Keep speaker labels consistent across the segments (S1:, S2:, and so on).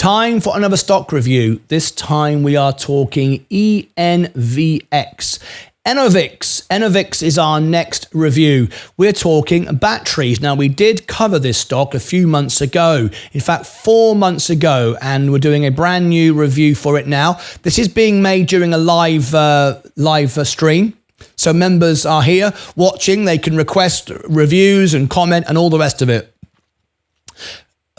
S1: Time for another stock review. This time we are talking ENVX. Enovix is our next review. We're talking batteries. Now, we did cover this stock a few months ago, in fact 4 months ago, and we're doing a brand new review for it now. This is being made during a live stream. So members are here watching. They can request reviews and comment and all the rest of it.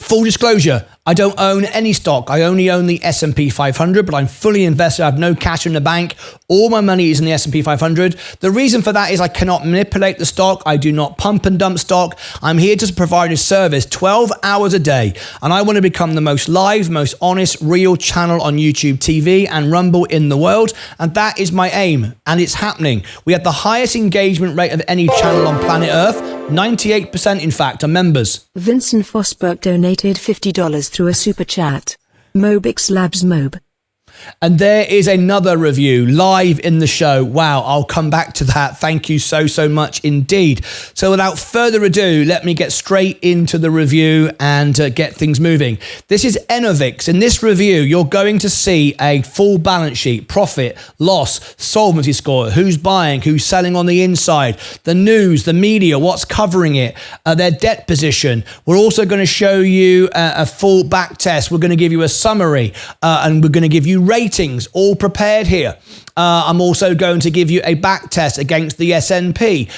S1: Full disclosure, I don't own any stock. I only own the S&P 500, but I'm fully invested. I have no cash in the bank. All my money is in the S&P 500. The reason for that is I cannot manipulate the stock. I do not pump and dump stock. I'm here to provide a service 12 hours a day. And I want to become the most live, most honest, real channel on YouTube TV and Rumble in the world. And that is my aim. And it's happening. We have the highest engagement rate of any channel on planet Earth. 98% in fact are members.
S2: Vincent Fosberg donated $50 through a super chat. Mobix Labs Mob.
S1: And there is another review live in the show. Wow, I'll come back to that. Thank you so much indeed. So without further ado, let me get straight into the review and get things moving. This is Enovix. In this review, you're going to see a full balance sheet, profit, loss, solvency score, who's buying, who's selling on the inside, the news, the media, what's covering it, their debt position. We're also going to show you a full back test. We're going to give you a summary and we're going to give you ratings, all prepared here. I'm also going to give you a back test against the S&P.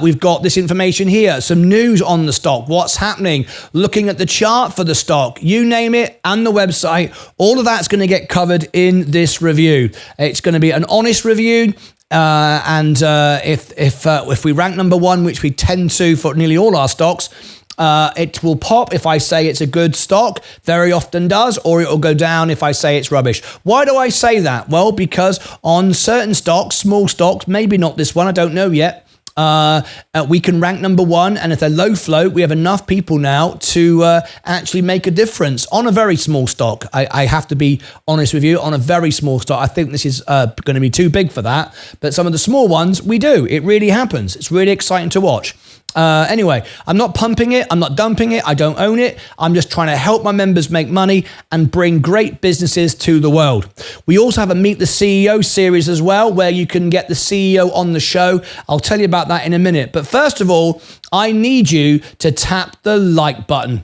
S1: We've got this information here, some news on the stock, what's happening, looking at the chart for the stock, you name it, and the website. All of that's going to get covered in this review. It's going to be an honest review. If we rank number one, which we tend to for nearly all our stocks, it will pop if I say it's a good stock, very often does, or it will go down if I say it's rubbish. Why do I say that? Well, because on certain stocks, small stocks, maybe not this one, I don't know yet, we can rank number one, and if they're low float, we have enough people now to actually make a difference on a very small stock. I have to be honest with you, on a very small stock, I think this is going to be too big for that, but some of the small ones, we do. It really happens. It's really exciting to watch. Anyway, I'm not pumping it. I'm not dumping it. I don't own it. I'm just trying to help my members make money and bring great businesses to the world. We also have a Meet the CEO series as well, where you can get the CEO on the show. I'll tell you about that in a minute. But first of all, I need you to tap the like button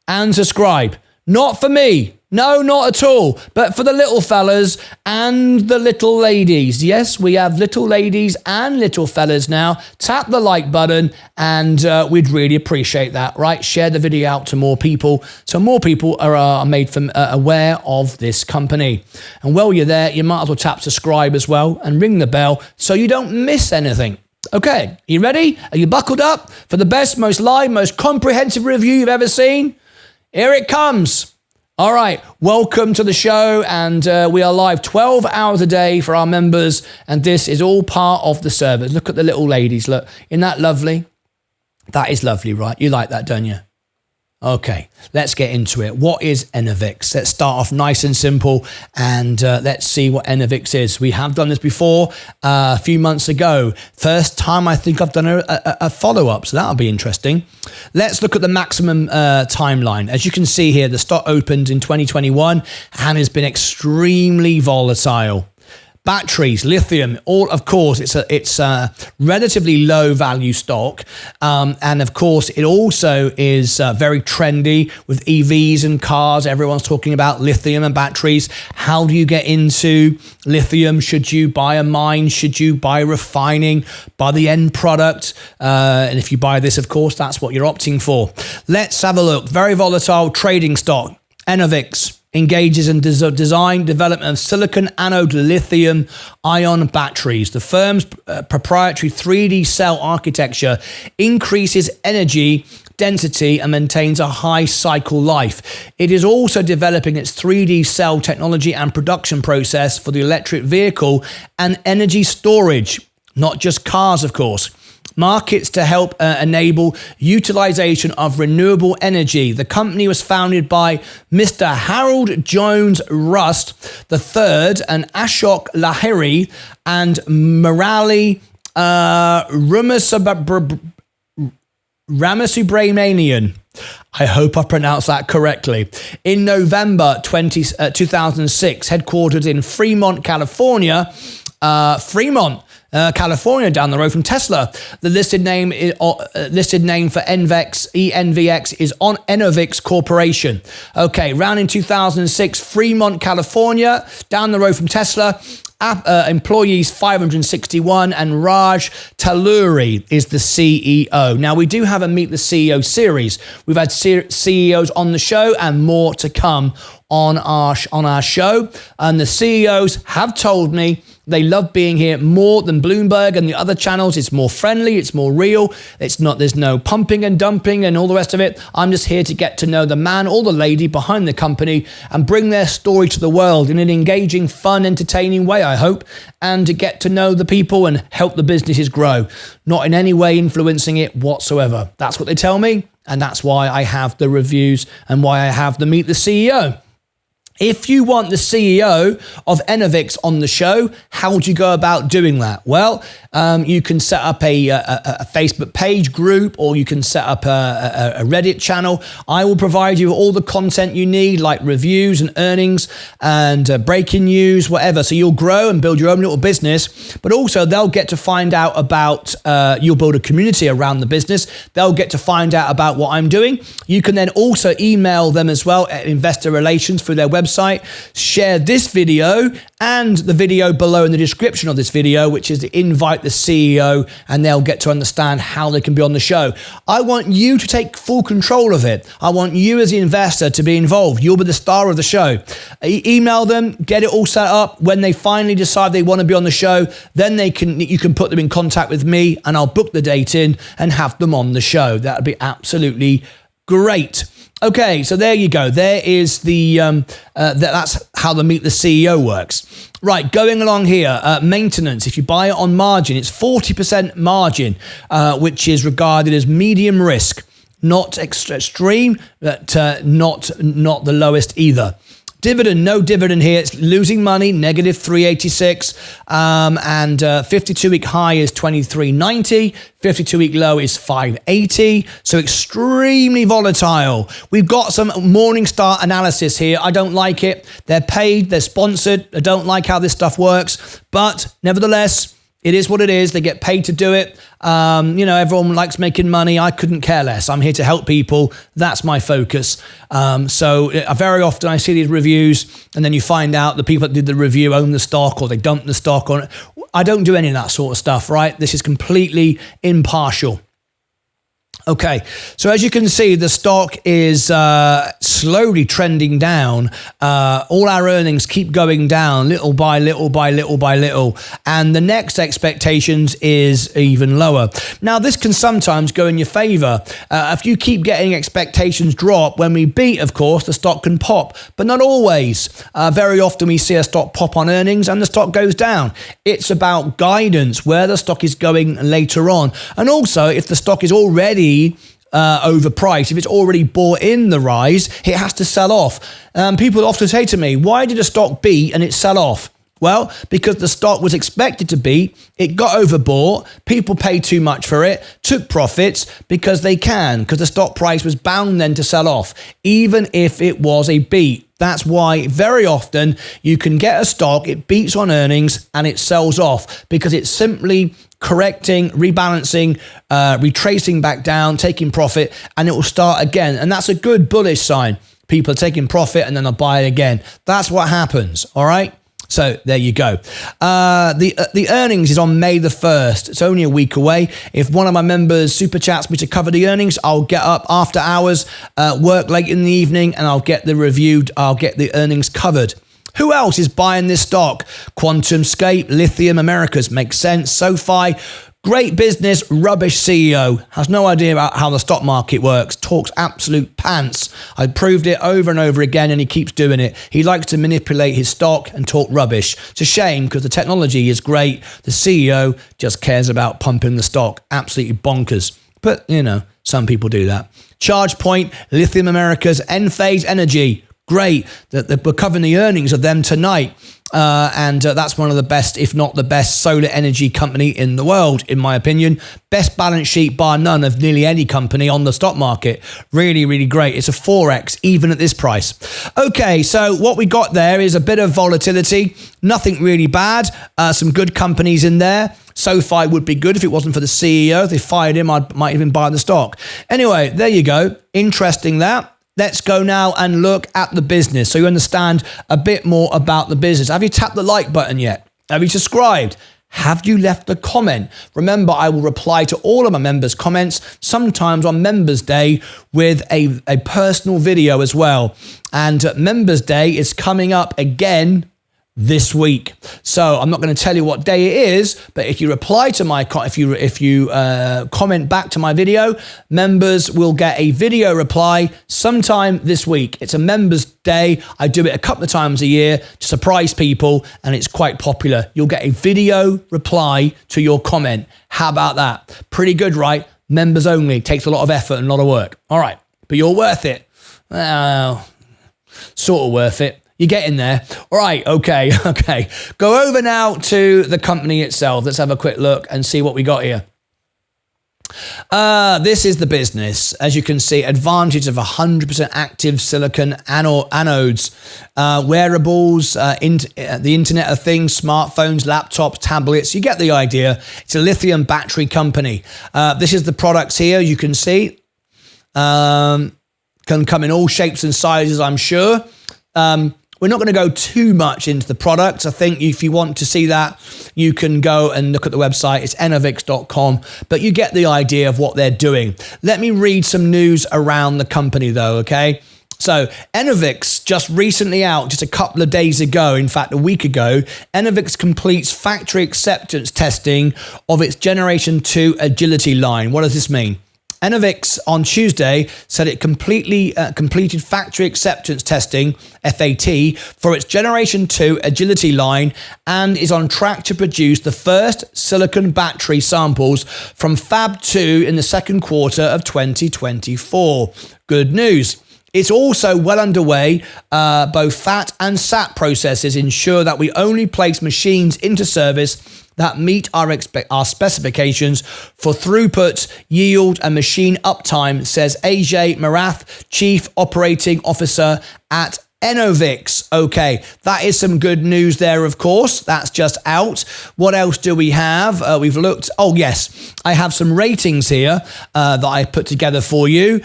S1: and subscribe. Not for me. No, not at all. But for the little fellas and the little ladies. Yes, we have little ladies and little fellas now. Tap the like button and we'd really appreciate that, right? Share the video out to more people so more people are made aware of this company. And while you're there, you might as well tap subscribe as well and ring the bell so you don't miss anything. Okay, you ready? Are you buckled up for the best, most live, most comprehensive review you've ever seen? Here it comes. All right, welcome to the show, and we are live 12 hours a day for our members, and this is all part of the service. Look at the little ladies, look. Isn't that lovely? That is lovely, right? You like that, don't you? Okay, let's get into it. What is Enovix? Let's start off nice and simple, and let's see what Enovix is. We have done this before a few months ago. First time I think I've done a follow-up, so that'll be interesting. Let's look at the maximum timeline. As you can see here, the stock opened in 2021 and has been extremely volatile. Batteries, lithium, all, of course, it's a relatively low value stock. And of course, it also is very trendy with EVs and cars. Everyone's talking about lithium and batteries. How do you get into lithium? Should you buy a mine? Should you buy refining? Buy the end product? And if you buy this, of course, that's what you're opting for. Let's have a look. Very volatile trading stock. Enovix engages in design, development of silicon-anode lithium-ion batteries. The firm's proprietary 3D cell architecture increases energy density and maintains a high cycle life. It is also developing its 3D cell technology and production process for the electric vehicle and energy storage, not just cars, of course. Markets to help enable utilization of renewable energy. The company was founded by Mr. Harrold Jones Rust III and Ashok Lahiri and Murali Ramasubramanian. I hope I pronounced that correctly. In November 2006, headquartered in Fremont, California. California, down the road from Tesla. The listed name for ENVX is on Enovix Corporation. Okay, round in 2006, Fremont, California, down the road from Tesla. Employees 561, and Raj Taluri is the CEO. Now, we do have a Meet the CEO series. We've had CEOs on the show and more to come on our show. And the CEOs have told me they love being here more than Bloomberg and the other channels. It's more friendly. It's more real. There's no pumping and dumping and all the rest of it. I'm just here to get to know the man or the lady behind the company and bring their story to the world in an engaging, fun, entertaining way, I hope, and to get to know the people and help the businesses grow. Not in any way influencing it whatsoever. That's what they tell me. And that's why I have the reviews and why I have the Meet the CEO. If you want the CEO of Enovix on the show, how would you go about doing that? Well, you can set up a Facebook page group, or you can set up a Reddit channel. I will provide you all the content you need, like reviews and earnings and breaking news, whatever. So you'll grow and build your own little business, but also they'll get to find out about, you'll build a community around the business. They'll get to find out about what I'm doing. You can then also email them as well at investor relations through their website. Share this video and the video below in the description of this video, which is to invite the CEO, and they'll get to understand how they can be on the show. I want you to take full control of it. I want you as the investor to be involved. You'll be the star of the show. Email them, get it all set up. When they finally decide they want to be on the show, then you can put them in contact with me, and I'll book the date in and have them on the show. That would be absolutely great. Okay, so there you go. There is that's how the Meet the CEO works. Right, going along here, maintenance. If you buy it on margin, it's 40% margin, which is regarded as medium risk, not extreme, but not the lowest either. Dividend, no dividend here. It's losing money, negative 386. And 52-week high is 2390. 52-week low is 580. So extremely volatile. We've got some Morningstar analysis here. I don't like it. They're paid. They're sponsored. I don't like how this stuff works. But nevertheless, it is what it is. They get paid to do it. Everyone likes making money. I couldn't care less. I'm here to help people. That's my focus. So very often I see these reviews, and then you find out the people that did the review own the stock, or they dumped the stock on it. I don't do any of that sort of stuff, right? This is completely impartial. Okay, so as you can see, the stock is slowly trending down. All our earnings keep going down little by little by little by little. And the next expectations is even lower. Now, this can sometimes go in your favor. If you keep getting expectations drop, when we beat, of course, the stock can pop, but not always. Very often we see a stock pop on earnings and the stock goes down. It's about guidance, where the stock is going later on. And also, if the stock is already overpriced, if it's already bought in the rise, it has to sell off. People often say to me, why did a stock beat and it sell off? Well, because the stock was expected to beat, it got overbought, people paid too much for it, took profits because the stock price was bound then to sell off, even if it was a beat. That's why very often you can get a stock, it beats on earnings and it sells off because it's simply correcting, rebalancing, retracing back down, taking profit, and it will start again. And that's a good bullish sign. People are taking profit and then they'll buy it again. That's what happens, all right? So there you go. The earnings is on May the 1st. It's only a week away. If one of my members super chats me to cover the earnings, I'll get up after hours, work late in the evening, and I'll get the earnings covered. Who else is buying this stock? QuantumScape, Lithium Americas, makes sense. SoFi, great business, rubbish CEO. Has no idea about how the stock market works. Talks absolute pants. I proved it over and over again, and he keeps doing it. He likes to manipulate his stock and talk rubbish. It's a shame because the technology is great. The CEO just cares about pumping the stock. Absolutely bonkers. But, some people do that. ChargePoint, Lithium Americas, Enphase Energy. Great that we're covering the earnings of them tonight. And that's one of the best, if not the best, solar energy company in the world, in my opinion. Best balance sheet bar none of nearly any company on the stock market. Really, really great. It's a 4x even at this price. Okay, so what we got there is a bit of volatility. Nothing really bad. Some good companies in there. SoFi would be good if it wasn't for the CEO. If they fired him, I might even buy the stock. Anyway, there you go. Interesting that. Let's go now and look at the business so you understand a bit more about the business. Have you tapped the like button yet? Have you subscribed? Have you left a comment? Remember, I will reply to all of my members' comments, sometimes on Members Day with a personal video as well. And Members Day is coming up again this week. So I'm not going to tell you what day it is, but if you reply to my if you comment back to my video, members will get a video reply sometime this week. It's a members day. I do it a couple of times a year to surprise people, and it's quite popular. You'll get a video reply to your comment. How about that? Pretty good, right? Members only. Takes a lot of effort and a lot of work. All right, but you're worth it. Well, sort of worth it. You're getting there. All right, okay. Go over now to the company itself. Let's have a quick look and see what we got here. This is the business. As you can see, advantage of 100% active silicon anodes, wearables, the Internet of Things, smartphones, laptops, tablets. You get the idea. It's a lithium battery company. This is the products here. You can see. Can come in all shapes and sizes, I'm sure. We're not going to go too much into the products. I think if you want to see that, you can go and look at the website. It's enovix.com, but you get the idea of what they're doing. Let me read some news around the company though, okay? So Enovix just recently out, just a couple of days ago, in fact, a week ago, Enovix completes factory acceptance testing of its Generation 2 agility line. What does this mean? Enovix on Tuesday said it completed factory acceptance testing, FAT, for its Generation 2 agility line and is on track to produce the first silicon battery samples from Fab 2 in the second quarter of 2024. Good news. It's also well underway. Both FAT and SAT processes ensure that we only place machines into service that meet our specifications for throughput, yield, and machine uptime, says Ajay Marath, Chief Operating Officer at Enovix. Okay, that is some good news there, of course. That's just out. What else do we have? We've looked. Oh, yes. I have some ratings here that I put together for you.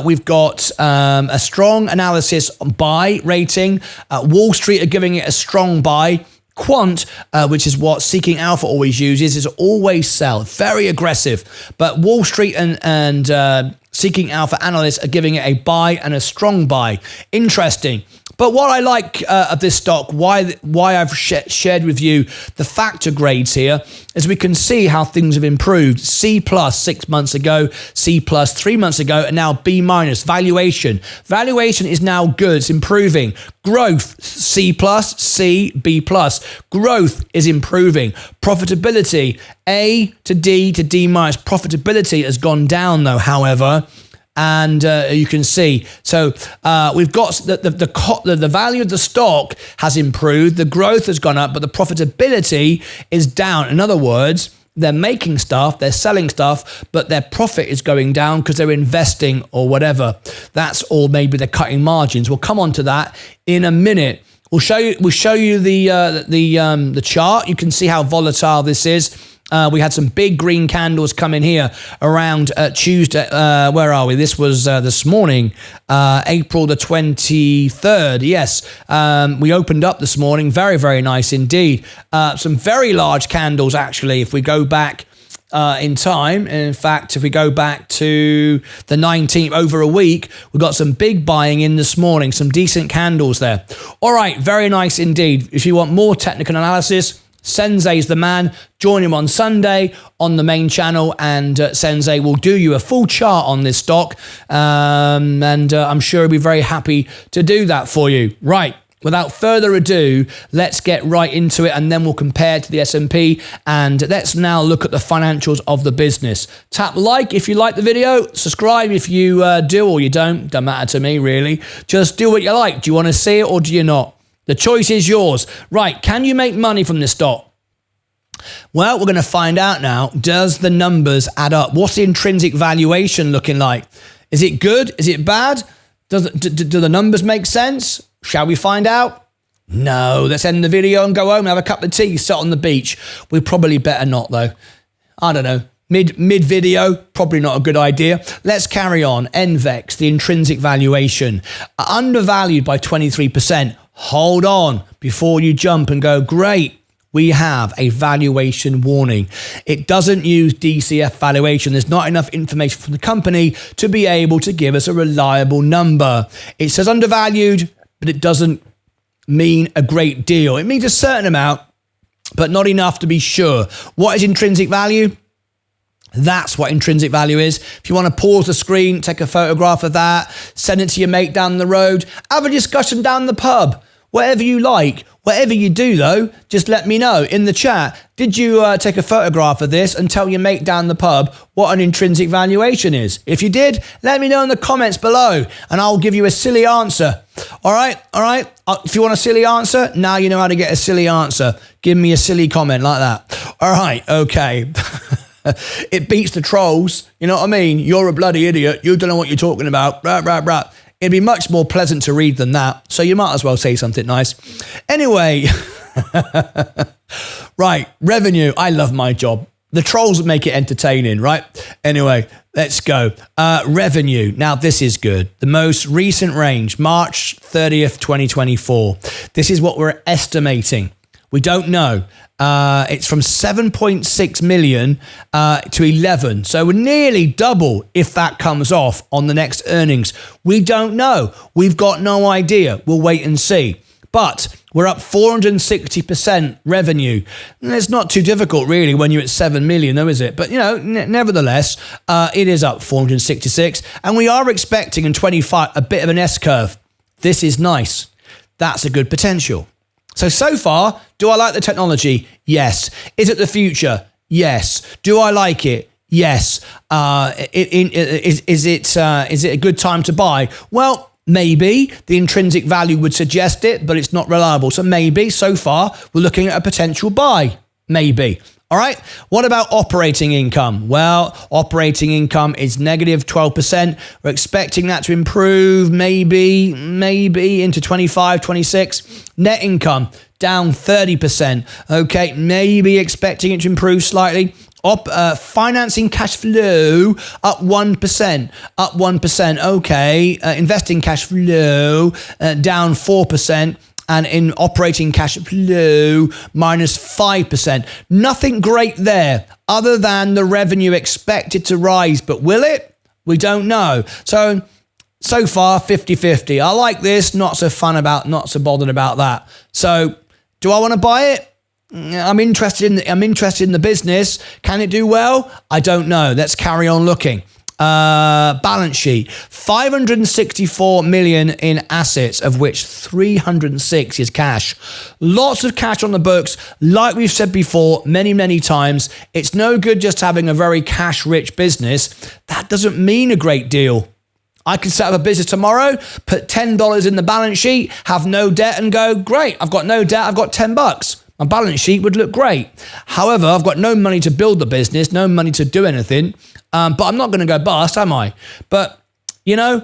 S1: We've got a strong analysis buy rating. Wall Street are giving it a strong buy. Quant, which is what Seeking Alpha always uses, is always sell. Very aggressive. But Wall Street and Seeking Alpha analysts are giving it a buy and a strong buy. Interesting. But what I like of this stock, why I've shared with you the factor grades here, is we can see how things have improved. C plus 6 months ago, C plus 3 months ago, and now B minus. Valuation is now good. It's improving. Growth, C plus, C, B plus. Growth is improving. Profitability, A to D minus. Profitability has gone down though, however. And you can see, so we've got the value of the stock has improved, the growth has gone up, but the profitability is down. In other words, they're making stuff, they're selling stuff, but their profit is going down because they're investing or whatever. That's all. Maybe they're cutting margins. We'll come on to that in a minute. We'll show you the chart. You can see how volatile this is. We had some big green candles come in here around Tuesday. Where are we? This was this morning, April the 23rd. Yes, we opened up this morning. Very, very nice indeed. Some very large candles, actually, if we go back in time. In fact, if we go back to the 19th, over a week, we've got some big buying in this morning, some decent candles there. All right, very nice indeed. If you want more technical analysis, Sensei's the man. Join him on Sunday on the main channel, and Sensei will do you a full chart on this stock, and I'm sure he'll be very happy to do that for you. Right, without further ado, let's get right into it, and then we'll compare to the S&P, and let's now look at the financials of the business. Tap like if you like the video, subscribe if you do or you don't matter to me really. Just do what you like. Do you want to see it or do you not? The choice is yours. Right, can you make money from this stock? Well, we're going to find out now. Does the numbers add up? What's the intrinsic valuation looking like? Is it good? Is it bad? Do the numbers make sense? Shall we find out? No. Let's end the video and go home and have a cup of tea, sit on the beach. We probably better not though. I don't know. Mid video, probably not a good idea. Let's carry on. ENVX, the intrinsic valuation, undervalued by 23%. Hold on before you jump and go, great. We have a valuation warning. It doesn't use DCF valuation. There's not enough information from the company to be able to give us a reliable number. It says undervalued, but it doesn't mean a great deal. It means a certain amount, but not enough to be sure. What is intrinsic value? That's what intrinsic value is. If you want to pause the screen, take a photograph of that, send it to your mate down the road, have a discussion down the pub, whatever you like. Whatever you do, though, just let me know in the chat. Did you take a photograph of this and tell your mate down the pub what an intrinsic valuation is? If you did, let me know in the comments below, and I'll give you a silly answer. All right? If you want a silly answer, now you know how to get a silly answer. Give me a silly comment like that. All right, okay. It beats the trolls. You know what I mean? You're a bloody idiot. You don't know what you're talking about. Rah. It'd be much more pleasant to read than that. So you might as well say something nice. Anyway, right, revenue. I love my job. The trolls make it entertaining, right? Anyway, let's go. Revenue. Now, this is good. The most recent range, March 30th, 2024. This is what we're estimating. We don't know. It's from 7.6 million to 11. So we're nearly double if that comes off on the next earnings. We don't know. We've got no idea. We'll wait and see. But we're up 460% revenue. And it's not too difficult really when you're at 7 million though, is it? But you know, nevertheless, it is up 466. And we are expecting in 25 a bit of an S-curve. This is nice. That's a good potential. So far, do I like the technology? Yes. Is it the future? Yes. Do I like it? Yes. Is it a good time to buy? Well, maybe. The intrinsic value would suggest it, but it's not reliable. So maybe, so far, we're looking at a potential buy. Maybe. All right. What about operating income? Well, operating income is negative 12%. We're expecting that to improve maybe into 25, 26. Net income down 30%. Okay. Maybe expecting it to improve slightly. Financing cash flow up 1%. Up 1%. Okay. Investing cash flow down 4%. And in operating cash flow, minus 5%. Nothing great there other than the revenue expected to rise. But will it? We don't know. So far, 50-50. I like this. Not so bothered about that. So do I want to buy it? I'm interested in the business. Can it do well? I don't know. Let's carry on looking. Balance sheet, 564 million in assets, of which 306 is cash. Lots of cash on the books. Like we've said before many times, it's no good just having a very cash rich business. That doesn't mean a great deal. I can set up a business tomorrow, put $10 in the balance sheet, have no debt and go, great, I've got no debt, I've got $10. My balance sheet would look great. However, I've got no money to build the business, no money to do anything, but I'm not going to go bust, am I? But, you know,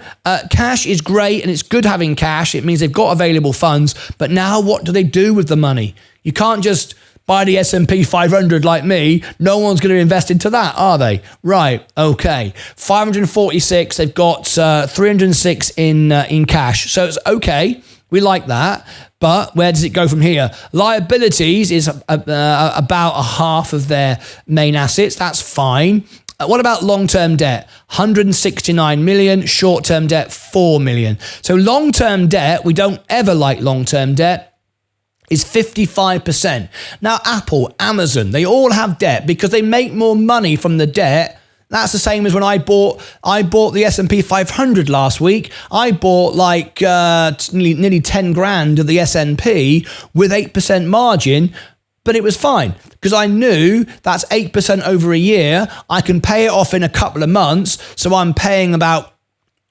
S1: cash is great and it's good having cash. It means they've got available funds, but now what do they do with the money? You can't just buy the S&P 500 like me. No one's going to invest into that, are they? Right, okay. 546, they've got 306 in cash. So it's okay. We like that. But where does it go from here? Liabilities is about a half of their main assets. That's fine. What about long-term debt? 169 million. Short-term debt, 4 million. So long-term debt, we don't ever like long-term debt, is 55%. Now, Apple, Amazon, they all have debt because they make more money from the debt That's the same as when I bought the S&P 500 last week. I bought like nearly 10 grand of the S&P with 8% margin, but it was fine because I knew that's 8% over a year. I can pay it off in a couple of months. So I'm paying about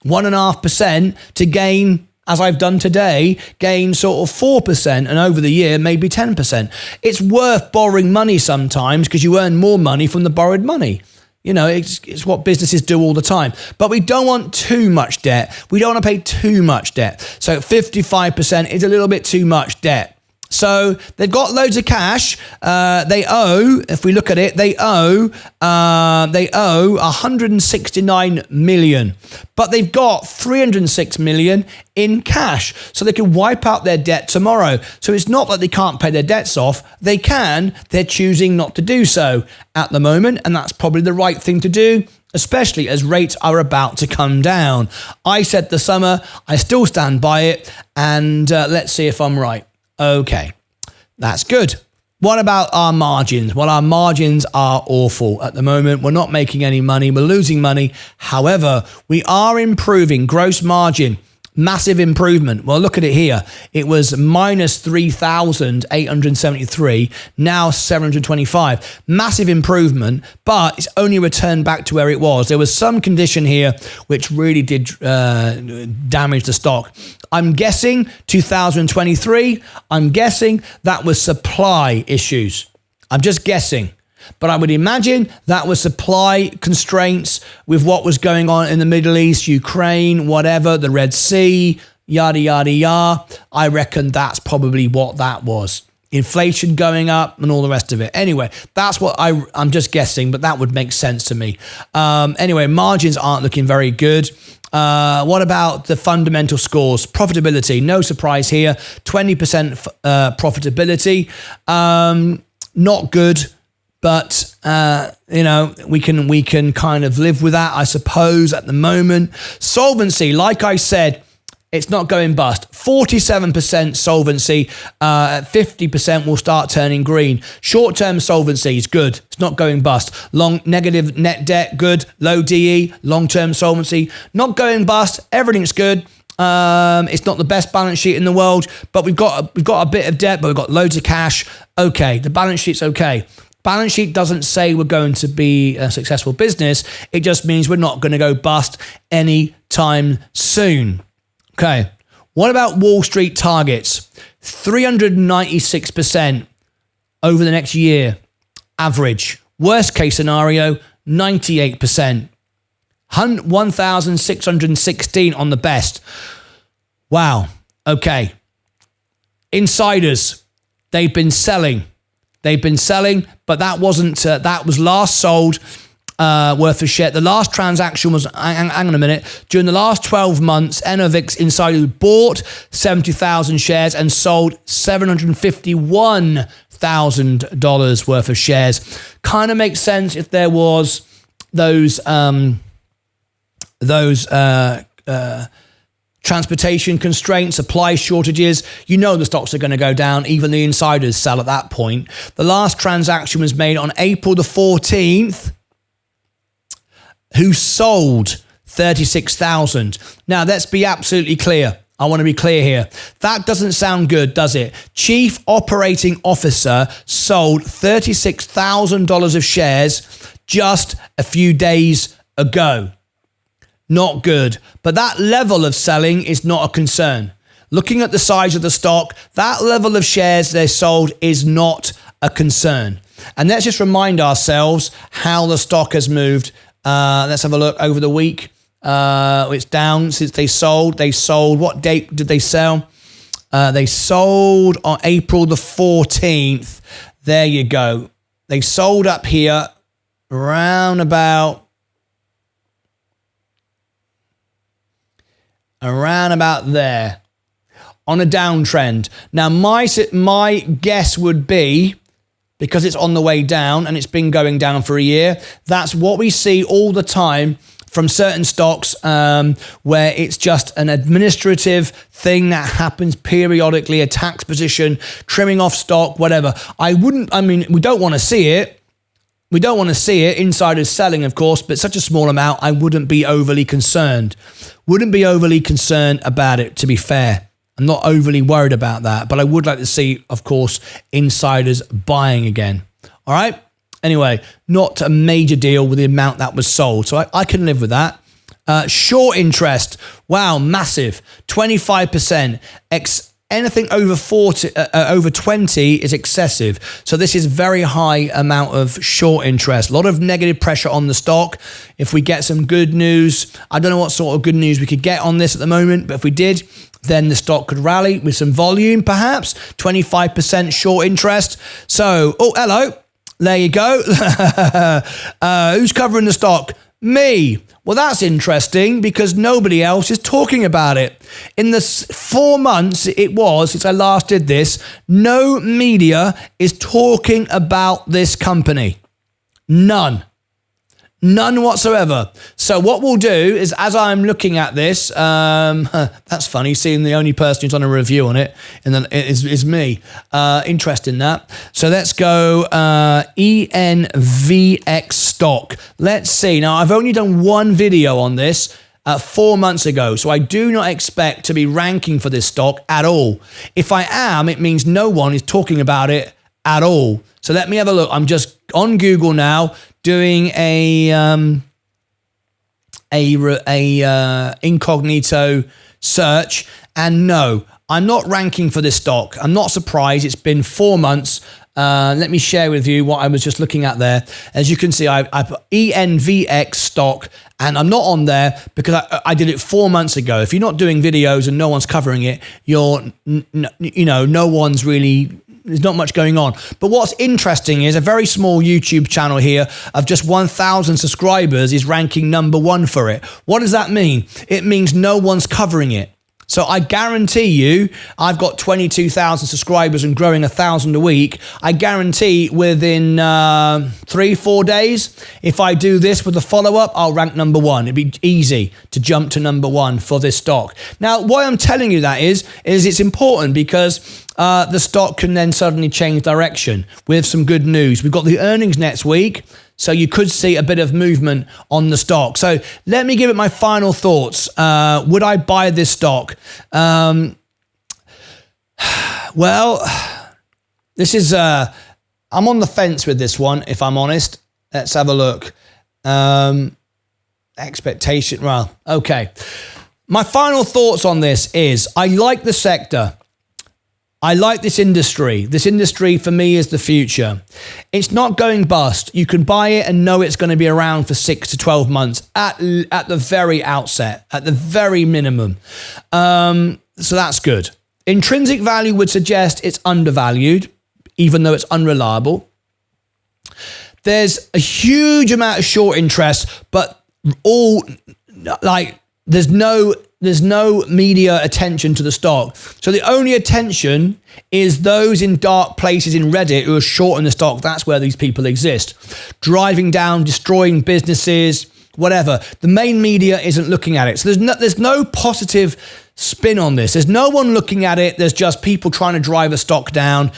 S1: 1.5% to gain, as I've done today, gain sort of 4%, and over the year, maybe 10%. It's worth borrowing money sometimes because you earn more money from the borrowed money. You know, it's what businesses do all the time. But we don't want too much debt. We don't want to pay too much debt. So 55% is a little bit too much debt. So they've got loads of cash. They owe, if we look at it, they owe 169 million, but they've got 306 million in cash. So they can wipe out their debt tomorrow. So it's not that they can't pay their debts off. They can. They're choosing not to do so at the moment. And that's probably the right thing to do, especially as rates are about to come down. I said the summer, I still stand by it. And let's see if I'm right. Okay, that's good. What about our margins? Well, our margins are awful at the moment. We're not making any money. We're losing money. However, we are improving gross margin. Massive improvement. Well, look at it here. It was minus 3,873, now 725. Massive improvement, but it's only returned back to where it was. There was some condition here which really did damage the stock. I'm guessing 2023, I'm guessing that was supply issues. I'm just guessing. But I would imagine that was supply constraints with what was going on in the Middle East, Ukraine, whatever, the Red Sea, yada, yada, yada. I reckon that's probably what that was. Inflation going up and all the rest of it. Anyway, that's what I'm just guessing, but that would make sense to me. Anyway, margins aren't looking very good. What about the fundamental scores? Profitability, no surprise here. 20% profitability. Not good. But, you know, we can kind of live with that, I suppose, at the moment. Solvency, like I said, it's not going bust. 47% solvency, 50% will start turning green. Short-term solvency is good. It's not going bust. Long negative net debt, good. Low DE, long-term solvency, not going bust. Everything's good. It's not the best balance sheet in the world, but we've got a bit of debt, but we've got loads of cash. Okay, the balance sheet's okay. Balance sheet doesn't say we're going to be a successful business. It just means we're not going to go bust anytime soon. Okay. What about Wall Street targets? 396% over the next year. Average. Worst case scenario, 98%. 1,616 on the best. Wow. Okay. Insiders. They've been selling, but that wasn't, that was last sold worth of share. The last transaction was, hang on a minute, during the last 12 months, Enovix insiders bought 70,000 shares and sold $751,000 worth of shares. Kind of makes sense if there was those transportation constraints, supply shortages. You know the stocks are going to go down. Even the insiders sell at that point. The last transaction was made on April the 14th. Who sold 36,000. Now, let's be absolutely clear. I want to be clear here. That doesn't sound good, does it? Chief Operating Officer sold $36,000 of shares just a few days ago. Not good. But that level of selling is not a concern. Looking at the size of the stock, that level of shares they sold is not a concern. And let's just remind ourselves how the stock has moved. Let's have a look over the week. It's down since they sold. They sold, what date did they sell? They sold on April the 14th. There you go. They sold up here around about there on a downtrend. Now, my guess would be, because it's on the way down and it's been going down for a year, that's what we see all the time from certain stocks where it's just an administrative thing that happens periodically, a tax position, trimming off stock, whatever. We don't want to see it. We don't want to see it. Insiders selling, of course, but such a small amount, I wouldn't be overly concerned. Wouldn't be overly concerned about it, to be fair. I'm not overly worried about that, but I would like to see, of course, insiders buying again. All right? Anyway, not a major deal with the amount that was sold, so I can live with that. Short interest, wow, massive, 25%. Anything over 40, over 20 is excessive. So this is very high amount of short interest. A lot of negative pressure on the stock. If we get some good news, I don't know what sort of good news we could get on this at the moment, but if we did, then the stock could rally with some volume, perhaps 25% short interest. So, oh, hello, there you go. Who's covering the stock? Me. Well, that's interesting because nobody else is talking about it. In the 4 months it was since I last did this, no media is talking about this company. None. None whatsoever. So what we'll do is, as I'm looking at this, that's funny, seeing the only person who's done a review on it and then is me. Interesting that. So let's go ENVX stock. Let's see. Now, I've only done one video on this 4 months ago, so I do not expect to be ranking for this stock at all. If I am, it means no one is talking about it at all. So let me have a look. I'm just on Google now, doing a incognito search, and no, I'm not ranking for this stock. I'm not surprised. It's been 4 months. Let me share with you what I was just looking at there. As you can see, I put ENVX stock, and I'm not on there because I did it 4 months ago. If you're not doing videos and no one's covering it, no one's really. There's not much going on. But what's interesting is a very small YouTube channel here of just 1,000 subscribers is ranking #1 for it. What does that mean? It means no one's covering it. So I guarantee you, I've got 22,000 subscribers and growing 1,000 a week. I guarantee within 3-4 days, if I do this with a follow-up, I'll rank #1. It'd be easy to jump to #1 for this stock. Now, why I'm telling you that is it's important because the stock can then suddenly change direction with some good news. We've got the earnings next week, so you could see a bit of movement on the stock. So let me give it my final thoughts. Would I buy this stock? Well, this is, I'm on the fence with this one, if I'm honest. Let's have a look. Expectation, well, okay. My final thoughts on this is I like the sector. I like this industry. This industry for me is the future. It's not going bust. You can buy it and know it's going to be around for 6 to 12 months at the very outset, at the very minimum. So that's good. Intrinsic value would suggest it's undervalued, even though it's unreliable. There's a huge amount of short interest, but there's no media attention to the stock. So the only attention is those in dark places in Reddit who are short in the stock. That's where these people exist. Driving down, destroying businesses, whatever. The main media isn't looking at it. So there's no positive spin on this. There's no one looking at it. There's just people trying to drive a stock down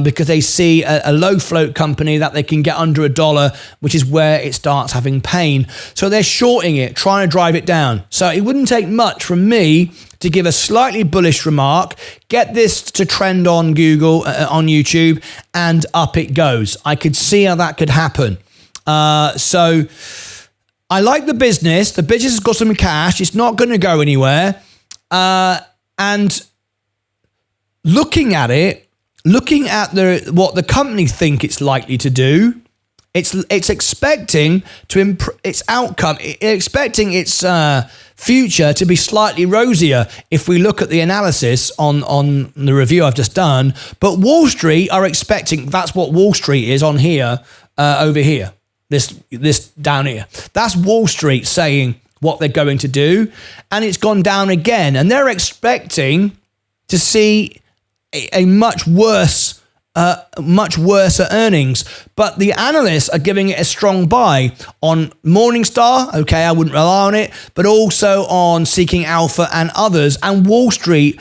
S1: because they see a low float company that they can get under $1, which is where it starts having pain. So they're shorting it, trying to drive it down. So it wouldn't take much from me to give a slightly bullish remark, get this to trend on Google, on YouTube, and up it goes. I could see how that could happen. So I like the business. The business has got some cash. It's not going to go anywhere. And looking at what the company think it's likely to do, it's expecting its outcome, expecting its future to be slightly rosier if we look at the analysis on the review I've just done. But Wall Street are expecting, that's what Wall Street is on here, over here, this down here. That's Wall Street saying what they're going to do, and it's gone down again, and they're expecting to see a much worse earnings, but the analysts are giving it a strong buy on Morningstar. Okay, I wouldn't rely on it, but also on Seeking Alpha and others, and Wall Street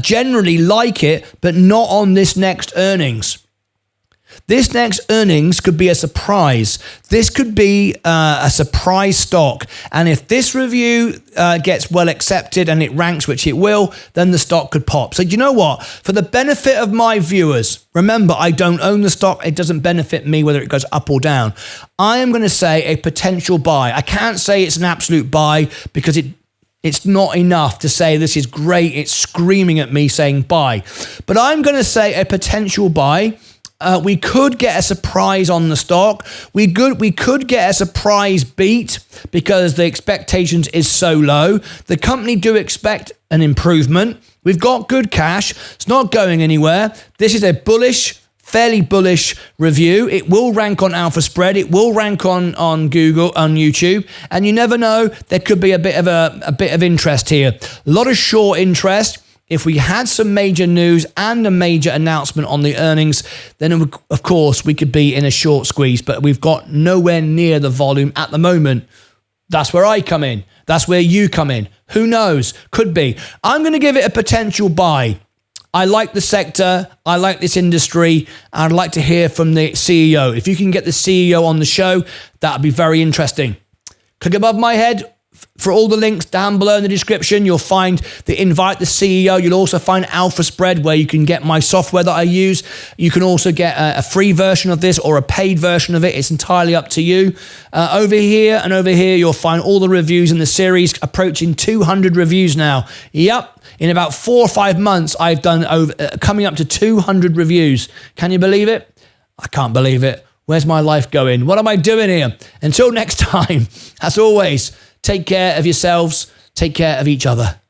S1: generally like it, but not on this next earnings. This next earnings could be a surprise. This could be a surprise stock. And if this review gets well accepted and it ranks, which it will, then the stock could pop. So you know what? For the benefit of my viewers, remember, I don't own the stock. It doesn't benefit me whether it goes up or down. I am going to say a potential buy. I can't say it's an absolute buy because it's not enough to say this is great. It's screaming at me saying buy. But I'm going to say a potential buy. We could get a surprise on the stock. We could get a surprise beat because the expectations is so low. The company do expect an improvement. We've got good cash. It's not going anywhere. This is a fairly bullish review. It will rank on Alpha Spread. It will rank on Google, on YouTube, and you never know. There could be a bit of interest here. A lot of short interest. If we had some major news and a major announcement on the earnings, then of course we could be in a short squeeze, but we've got nowhere near the volume at the moment. That's where I come in. That's where you come in. Who knows? Could be. I'm going to give it a potential buy. I like the sector. I like this industry. I'd like to hear from the CEO. If you can get the CEO on the show, that would be very interesting. Click above my head. For all the links down below in the description, you'll find the invite the CEO. You'll also find Alpha Spread, where you can get my software that I use. You can also get a free version of this or a paid version of it. It's entirely up to you. Over here and over here, you'll find all the reviews in the series, approaching 200 reviews now. Yep. In about 4 or 5 months, I've done coming up to 200 reviews. Can you believe it? I can't believe it. Where's my life going? What am I doing here? Until next time, as always, take care of yourselves. Take care of each other.